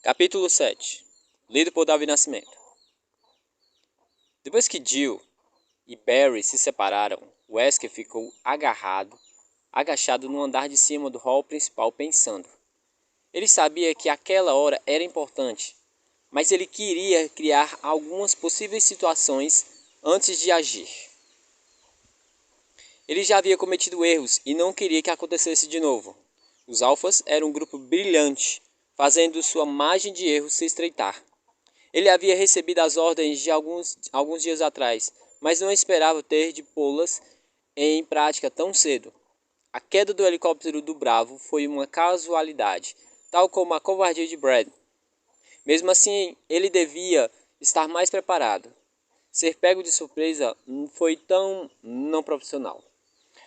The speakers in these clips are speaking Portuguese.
Capítulo 7. Lido por Davi Nascimento. Depois que Jill e Barry se separaram, Wesker ficou agachado no andar de cima do hall principal pensando. Ele sabia que aquela hora era importante, mas ele queria criar algumas possíveis situações antes de agir. Ele já havia cometido erros e não queria que acontecesse de novo. Os Alphas eram um grupo brilhante, fazendo sua margem de erro se estreitar. Ele havia recebido as ordens de alguns dias atrás, mas não esperava ter de pô-las em prática tão cedo. A queda do helicóptero do Bravo foi uma casualidade, tal como a covardia de Brad. Mesmo assim, ele devia estar mais preparado. Ser pego de surpresa foi tão não profissional.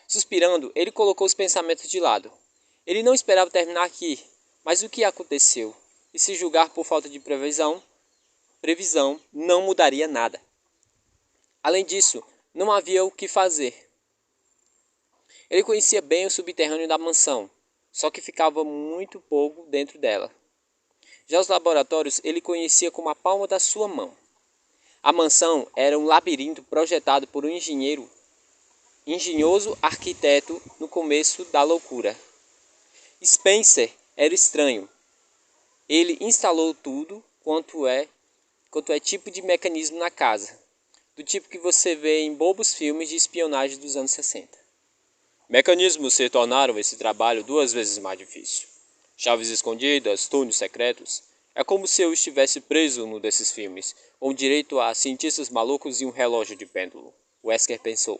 Suspirando, ele colocou os pensamentos de lado. Ele não esperava terminar aqui, mas o que aconteceu? E se julgar por falta de previsão não mudaria nada. Além disso, não havia o que fazer. Ele conhecia bem o subterrâneo da mansão, só que ficava muito pouco dentro dela. Já os laboratórios ele conhecia como a palma da sua mão. A mansão era um labirinto projetado por um engenhoso arquiteto no começo da loucura. Spencer era estranho. Ele instalou tudo quanto é tipo de mecanismo na casa, do tipo que você vê em bobos filmes de espionagem dos anos 60. Mecanismos se tornaram esse trabalho 2 vezes mais difícil. Chaves escondidas, túneis secretos. É como se eu estivesse preso num desses filmes, com direito a cientistas malucos e um relógio de pêndulo, Wesker pensou.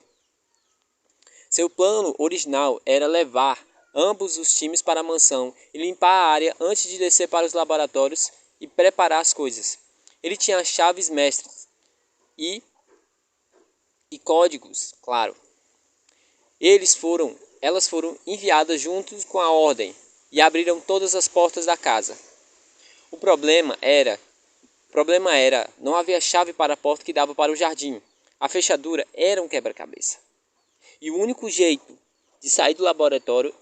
Seu plano original era levar ambos os times para a mansão e limpar a área antes de descer para os laboratórios e preparar as coisas. Ele tinha chaves mestras e códigos, claro. Elas foram enviadas juntos com a ordem e abriram todas as portas da casa. O problema era, não havia chave para a porta que dava para o jardim. A fechadura era um quebra-cabeça. E o único jeito de sair do laboratório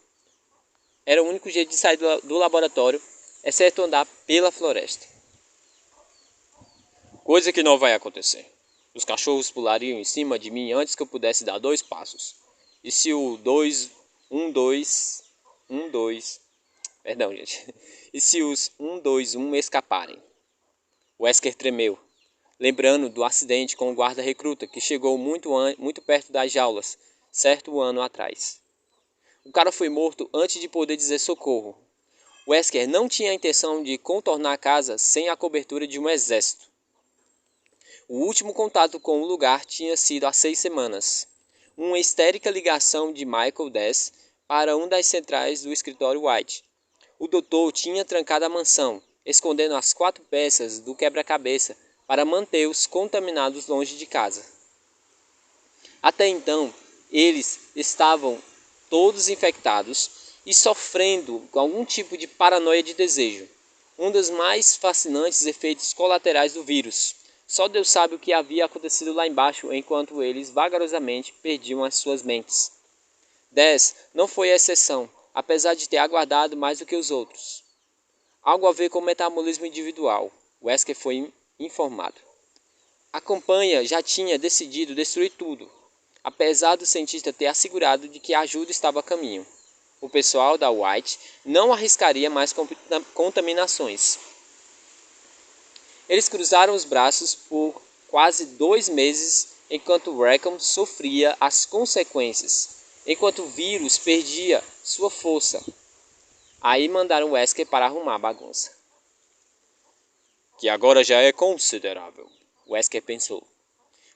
exceto andar pela floresta. Coisa que não vai acontecer. Os cachorros pulariam em cima de mim antes que eu pudesse dar 2 passos. E se o 2, 1, 2, 1, 2... Perdão, gente. E se os 1, 2, 1 escaparem? Wesker tremeu, lembrando do acidente com o guarda-recruta que chegou muito perto das jaulas, certo ano atrás. O cara foi morto antes de poder dizer socorro. Wesker não tinha a intenção de contornar a casa sem a cobertura de um exército. O último contato com o lugar tinha sido há 6 semanas. Uma histérica ligação de Michael Dess para uma das centrais do escritório White. O doutor tinha trancado a mansão, escondendo as 4 peças do quebra-cabeça para manter-os contaminados longe de casa. Até então, eles estavam todos infectados e sofrendo com algum tipo de paranoia de desejo. Um dos mais fascinantes efeitos colaterais do vírus. Só Deus sabe o que havia acontecido lá embaixo enquanto eles vagarosamente perdiam as suas mentes. Dez não foi a exceção, apesar de ter aguardado mais do que os outros. Algo a ver com o metabolismo individual, Wesker foi informado. A companhia já tinha decidido destruir tudo, apesar do cientista ter assegurado de que a ajuda estava a caminho. O pessoal da White não arriscaria mais contaminações. Eles cruzaram os braços por quase 2 meses enquanto Rackham sofria as consequências, enquanto o vírus perdia sua força. Aí mandaram Wesker para arrumar a bagunça. Que agora já é considerável, Wesker pensou.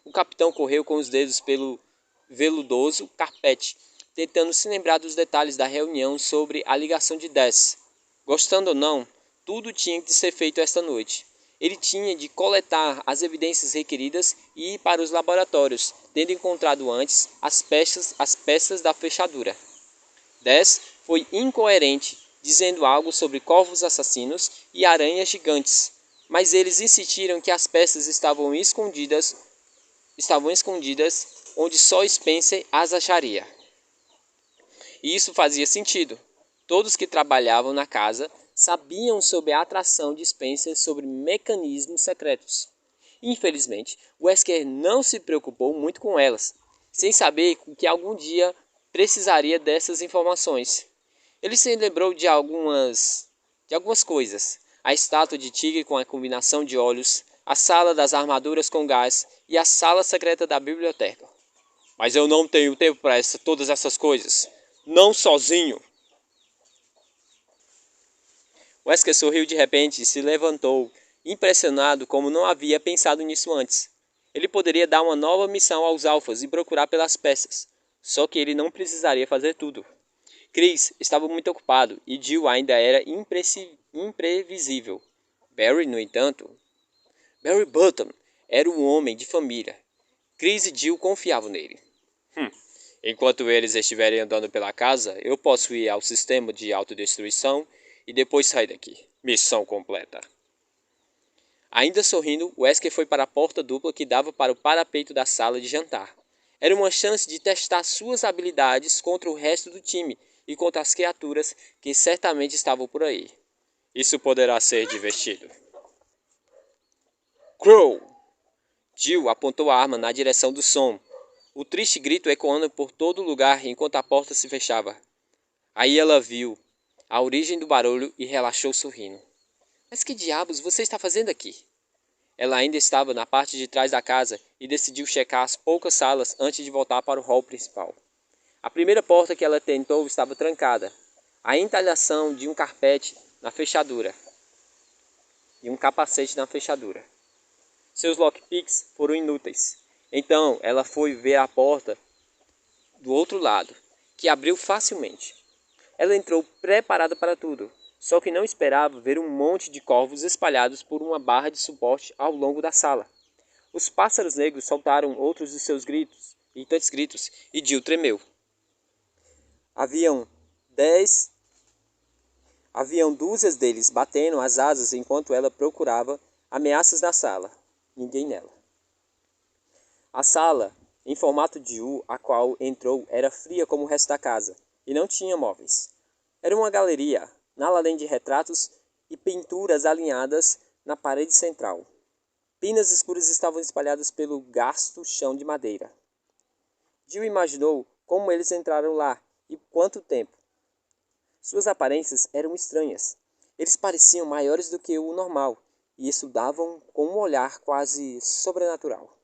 O capitão correu com os dedos pelo veludoso carpete, tentando se lembrar dos detalhes da reunião sobre a ligação de Dess. Gostando ou não, tudo tinha de ser feito esta noite. Ele tinha de coletar as evidências requeridas e ir para os laboratórios, tendo encontrado antes as peças da fechadura. Dess foi incoerente, dizendo algo sobre corvos assassinos e aranhas gigantes, mas eles insistiram que as peças estavam escondidas onde só Spencer as acharia. E isso fazia sentido. Todos que trabalhavam na casa sabiam sobre a atração de Spencer sobre mecanismos secretos. Infelizmente, Wesker não se preocupou muito com elas, sem saber que algum dia precisaria dessas informações. Ele se lembrou de algumas coisas. A estátua de tigre com a combinação de olhos, a sala das armaduras com gás e a sala secreta da biblioteca. Mas eu não tenho tempo para todas essas coisas. Não sozinho. Wesker sorriu de repente e se levantou, impressionado como não havia pensado nisso antes. Ele poderia dar uma nova missão aos alfas e procurar pelas peças. Só que ele não precisaria fazer tudo. Chris estava muito ocupado e Jill ainda era imprevisível. Barry, no entanto... Barry Button era um homem de família. Chris e Jill confiavam nele. Enquanto eles estiverem andando pela casa, eu posso ir ao sistema de autodestruição e depois sair daqui. Missão completa. Ainda sorrindo, Wesker foi para a porta dupla que dava para o parapeito da sala de jantar. Era uma chance de testar suas habilidades contra o resto do time e contra as criaturas que certamente estavam por aí. Isso poderá ser divertido. Crow! Jill apontou a arma na direção do som, o triste grito ecoando por todo lugar enquanto a porta se fechava. Aí ela viu a origem do barulho e relaxou sorrindo. Mas que diabos você está fazendo aqui? Ela ainda estava na parte de trás da casa e decidiu checar as poucas salas antes de voltar para o hall principal. A primeira porta que ela tentou estava trancada. A entalhação de um carpete na fechadura e um capacete na fechadura. Seus lockpicks foram inúteis. Então ela foi ver a porta do outro lado, que abriu facilmente. Ela entrou preparada para tudo, só que não esperava ver um monte de corvos espalhados por uma barra de suporte ao longo da sala. Os pássaros negros soltaram outros de seus gritos, irritantes gritos, e Jill tremeu. Haviam dúzias deles batendo as asas enquanto ela procurava ameaças na sala. Ninguém nela. A sala, em formato de U, a qual entrou, era fria como o resto da casa, e não tinha móveis. Era uma galeria, nada além de retratos e pinturas alinhadas na parede central. Pinas escuras estavam espalhadas pelo gasto chão de madeira. Jill imaginou como eles entraram lá e quanto tempo. Suas aparências eram estranhas. Eles pareciam maiores do que o normal e estudavam com um olhar quase sobrenatural.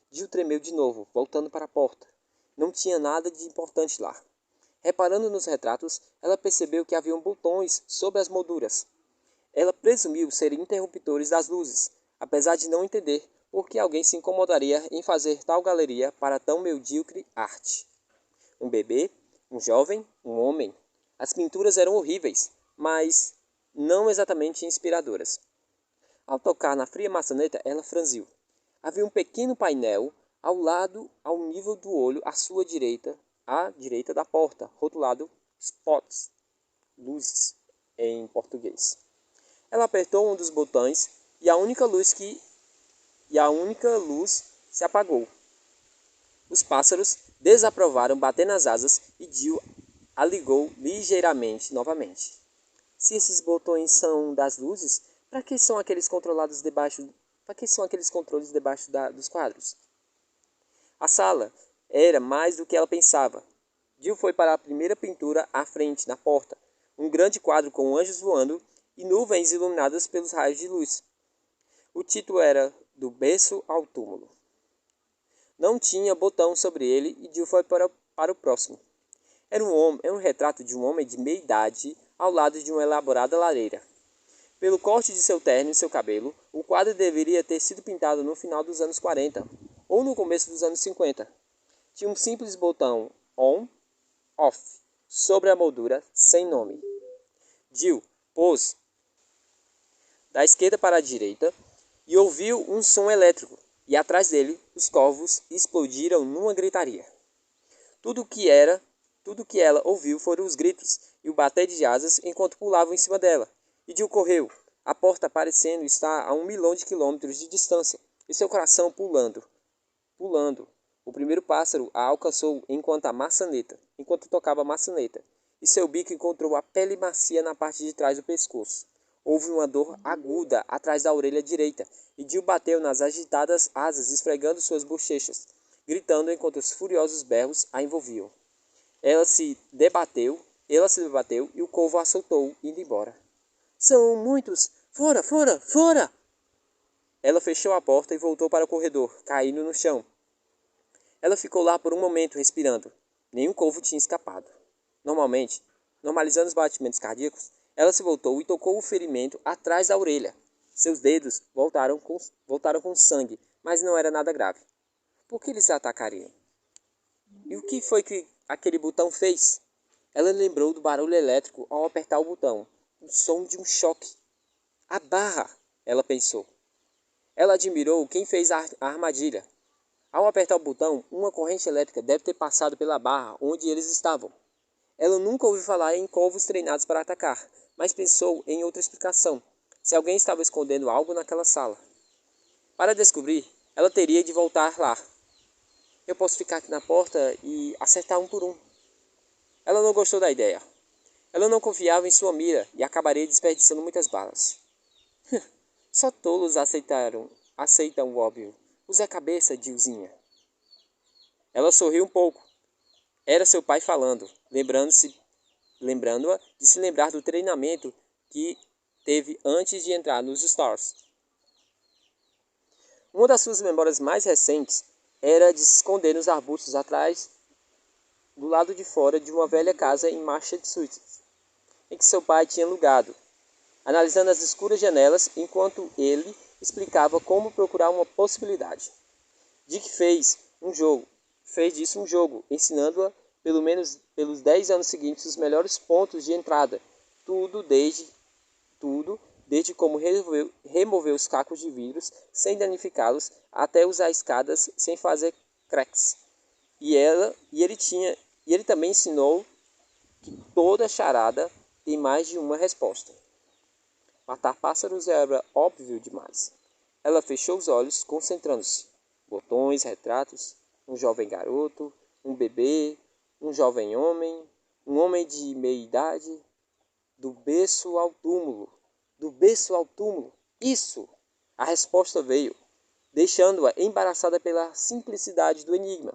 Jill tremeu de novo, voltando para a porta. Não tinha nada de importante lá. Reparando nos retratos, ela percebeu que haviam botões sobre as molduras. Ela presumiu serem interruptores das luzes, apesar de não entender por que alguém se incomodaria em fazer tal galeria para tão medíocre arte. Um bebê, um jovem, um homem. As pinturas eram horríveis, mas não exatamente inspiradoras. Ao tocar na fria maçaneta, ela franziu. Havia um pequeno painel ao lado, ao nível do olho, à sua direita, à direita da porta, rotulado Spots, luzes, em português. Ela apertou um dos botões e a única luz se apagou. Os pássaros desaprovaram bater nas asas e Jill a ligou ligeiramente novamente. Se esses botões são das luzes, para que são aqueles controles debaixo dos quadros? A sala era mais do que ela pensava. Jill foi para a primeira pintura à frente, na porta. Um grande quadro com anjos voando e nuvens iluminadas pelos raios de luz. O título era Do Berço ao Túmulo. Não tinha botão sobre ele e Jill foi para o próximo. Era um retrato de um homem de meia idade ao lado de uma elaborada lareira. Pelo corte de seu terno e seu cabelo, o quadro deveria ter sido pintado no final dos anos 40 ou no começo dos anos 50. Tinha um simples botão on, off, sobre a moldura, sem nome. Jill pôs da esquerda para a direita e ouviu um som elétrico, e atrás dele os corvos explodiram numa gritaria. Tudo que ela ouviu foram os gritos e o bater de asas enquanto pulavam em cima dela. E Jill correu, a porta parecendo estar a 1 milhão de quilômetros de distância, e seu coração pulando. O primeiro pássaro a alcançou enquanto tocava a maçaneta, e seu bico encontrou a pele macia na parte de trás do pescoço. Houve uma dor aguda atrás da orelha direita, e Jill bateu nas agitadas asas, esfregando suas bochechas, gritando enquanto os furiosos berros a envolviam. Ela se debateu e o corvo a soltou, indo embora. São muitos! Fora, fora, fora! Ela fechou a porta e voltou para o corredor, caindo no chão. Ela ficou lá por um momento, respirando. Nenhum corvo tinha escapado. Normalizando os batimentos cardíacos, ela se voltou e tocou o ferimento atrás da orelha. Seus dedos voltaram com sangue, mas não era nada grave. Por que eles a atacariam? E o que foi que aquele botão fez? Ela lembrou do barulho elétrico ao apertar o botão. O som de um choque. A barra, ela pensou. Ela admirou quem fez a armadilha. Ao apertar o botão, uma corrente elétrica deve ter passado pela barra onde eles estavam. Ela nunca ouviu falar em corvos treinados para atacar, mas pensou em outra explicação. Se alguém estava escondendo algo naquela sala. Para descobrir, ela teria de voltar lá. Eu posso ficar aqui na porta e acertar um por um. Ela não gostou da ideia. Ela não confiava em sua mira e acabaria desperdiçando muitas balas. Só tolos aceitam o óbvio. Use a cabeça, Jillzinha. Ela sorriu um pouco. Era seu pai falando, lembrando-a de se lembrar do treinamento que teve antes de entrar nos Stars. Uma das suas memórias mais recentes era de se esconder nos arbustos atrás do lado de fora de uma velha casa em Massachusetts, em que seu pai tinha alugado, analisando as escuras janelas enquanto ele explicava como procurar uma possibilidade. Dick fez disso um jogo, ensinando-a pelo menos pelos 10 anos seguintes os melhores pontos de entrada, tudo desde como remover os cacos de vidros sem danificá-los até usar escadas sem fazer cracks. E ele também ensinou que toda charada tem mais de uma resposta. Matar pássaros era óbvio demais. Ela fechou os olhos, concentrando-se. Botões, retratos, um jovem garoto, um bebê, um jovem homem, um homem de meia idade, do berço ao túmulo. Do berço ao túmulo. Isso! A resposta veio, deixando-a embaraçada pela simplicidade do enigma.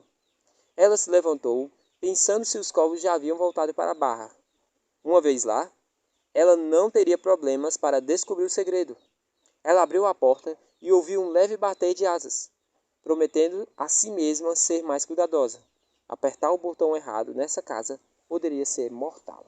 Ela se levantou, pensando se os corvos já haviam voltado para a barra. Uma vez lá, ela não teria problemas para descobrir o segredo. Ela abriu a porta e ouviu um leve bater de asas, prometendo a si mesma ser mais cuidadosa. Apertar o botão errado nessa casa poderia ser mortal.